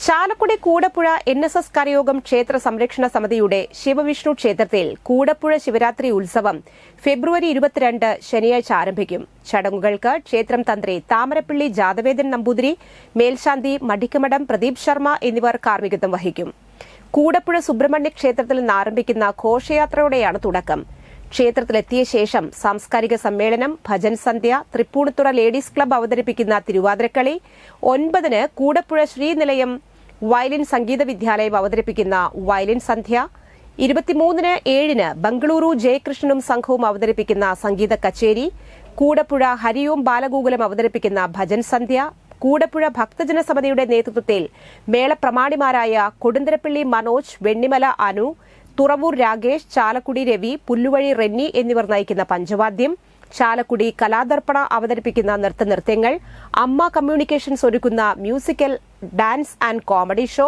Chalakudy Koodapuzha NSS കരയോഗം ക്ഷേത്ര സംരക്ഷണ സമിതിയുടെ ശിവവിഷ്ണു ക്ഷേത്രത്തിൽ കൂടപ്പുഴ ശിവരാത്രി ഉത്സവം ഫെബ്രുവരി 22 ശനിയാഴ്ച ആരംഭിക്കും. ചടങ്ങുകൾക്ക് ക്ഷേത്രം തന്ത്രി താമരപ്പള്ളി ജാതവേദൻ നമ്പൂതിരി, മേൽശാന്തി മഠിക്കമഠം പ്രദീപ് ശർമ്മ എന്നിവർ കാർമ്മികത്വം വഹിക്കും. കൂടപ്പുഴ സുബ്രഹ്മണ്യ ക്ഷേത്രത്തിൽ നിന്ന് ആരംഭിക്കുന്ന ഘോഷയാത്രയോടെയാണ് തുടക്കം. ക്ഷേത്രത്തിലെത്തിയ ശേഷം സാംസ്കാരിക സമ്മേളനം, ഭജൻ സന്ധ്യ, തൃപ്പൂണിത്തുറ ലേഡീസ് ക്ലബ്ബ് അവതരിപ്പിക്കുന്ന തിരുവാതിരക്കളി, 9 കൂടപ്പുഴ ശ്രീനിലയം വയലിൻ സംഗീത വിദ്യാലയം അവതരിപ്പിക്കുന്ന വയലിൻ സന്ധ്യ, 23-7 ബംഗളൂരു ജയകൃഷ്ണനും സംഘവും അവതരിപ്പിക്കുന്ന സംഗീത കച്ചേരി, കൂടപ്പുഴ ഹരിയോം ബാലഗോകുലം അവതരിപ്പിക്കുന്ന ഭജൻ സന്ധ്യ, കൂടപ്പുഴ ഭക്തജന സമിതിയുടെ നേതൃത്വത്തിൽ മേളപ്രമാണിമാരായ കൊടുന്തരപ്പള്ളി മനോജ്, വെണ്ണിമല അനു, തുറവൂർ രാകേഷ്, ചാലക്കുടി രവി, പുല്ലുവഴി റെന്നി എന്നിവർ നയിക്കുന്ന പഞ്ചവാദ്യം, ചാലക്കുടി കലാദർപ്പണ അവതരിപ്പിക്കുന്ന നൃത്തനൃത്യങ്ങൾ, അമ്മ കമ്മ്യൂണിക്കേഷൻസ് ഒരുക്കുന്ന musical, dance and comedy show.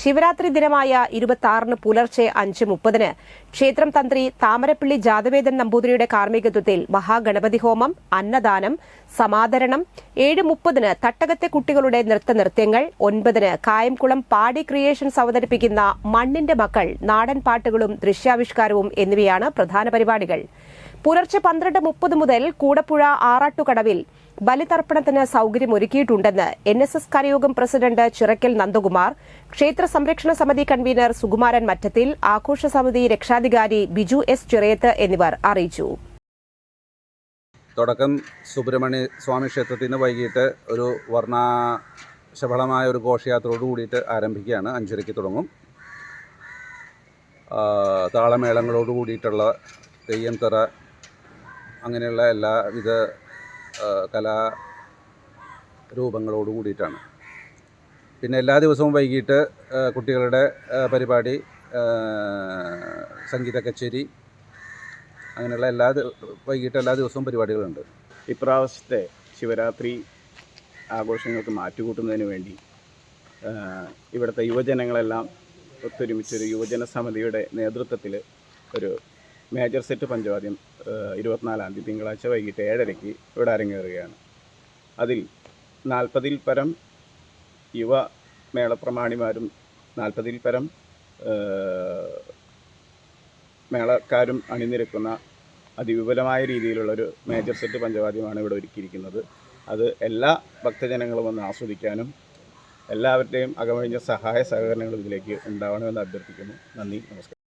Shivaratri ദിനമായ 26 പുലർച്ചെ 5:30 ക്ഷേത്രം തന്ത്രി താമരപ്പള്ളി ജാതവേദൻ നമ്പൂതിരിയുടെ കാർമ്മികത്വത്തിൽ മഹാഗണപതി ഹോമം, അന്നദാനം, സമാദരണം. 7:30 തട്ടകത്തെ കുട്ടികളുടെ നൃത്തനൃത്യങ്ങൾ. 9 കായംകുളം പാടി ക്രിയേഷൻസ് അവതരിപ്പിക്കുന്ന മണ്ണിന്റെ മക്കൾ, നാടൻ പാട്ടുകളും ദൃശ്യാവിഷ്കാരവും എന്നിവയാണ് പ്രധാന പരിപാടികൾ. പുലർച്ചെ 12:30 മുതൽ കൂടപ്പുഴ ആറാട്ടുകടവിൽ ബലിതർപ്പണത്തിന് സൌകര്യമൊരുക്കിയിട്ടുണ്ടെന്ന് NSS കരയോഗം പ്രസിഡന്റ് ചിറക്കൽ നന്ദകുമാർ, ക്ഷേത്ര സംരക്ഷണ സമിതി കൺവീനർ സുകുമാരൻ മറ്റത്തിൽ, ആഘോഷ സമിതി രക്ഷാധികാരി ബിജു S ചിറയത്ത് എന്നിവർ അറിയിച്ചു. തുടക്കം സുബ്രഹ്മണ്യ സ്വാമി ക്ഷേത്രത്തിൽ നിന്ന് വൈകിട്ട് ഒരു വർണ്ണാശബളമായ ഒരു ഘോഷയാത്രയോട് കൂടിയിട്ട് ആരംഭിക്കുകയാണ്. 5:30 തുടങ്ങും. താളമേളങ്ങളോട് കൂടിയിട്ടുള്ള തെയ്യം തെറ അങ്ങനെയുള്ള എല്ലാവിധ കലാരൂപങ്ങളോട് കൂടിയിട്ടാണ്. പിന്നെ എല്ലാ ദിവസവും വൈകിട്ട് കുട്ടികളുടെ പരിപാടി, സംഗീത കച്ചേരി, അങ്ങനെയുള്ള വൈകിട്ട് എല്ലാ ദിവസവും പരിപാടികളുണ്ട്. ഇപ്രാവശ്യത്തെ ശിവരാത്രി ആഘോഷങ്ങൾക്ക് മാറ്റുകൂട്ടുന്നതിന് വേണ്ടി ഇവിടുത്തെ യുവജനങ്ങളെല്ലാം ഒത്തൊരുമിച്ചൊരു യുവജന സമിതിയുടെ നേതൃത്വത്തിൽ ഒരു മേജർ സെറ്റ് പഞ്ചവാദ്യം 24-ാം തീയതി തിങ്കളാഴ്ച വൈകിട്ട് 7:30 ഇവിടെ അരങ്ങേറുകയാണ്. അതിൽ 40-ൽ പരം യുവ മേളപ്രമാണിമാരും 40-ൽ പരം മേളക്കാരും അണിനിരക്കുന്ന അതിവിപുലമായ രീതിയിലുള്ളൊരു മേജർ സെറ്റ് പഞ്ചവാദ്യമാണ് ഇവിടെ ഒരുക്കിയിരിക്കുന്നത്. അത് എല്ലാ ഭക്തജനങ്ങളും വന്ന് ആസ്വദിക്കാനും എല്ലാവരുടെയും അകമഴിഞ്ഞ സഹായ സഹകരണങ്ങളും ഇതിലേക്ക് ഉണ്ടാവണമെന്ന് അഭ്യർത്ഥിക്കുന്നു. നന്ദി, നമസ്കാരം.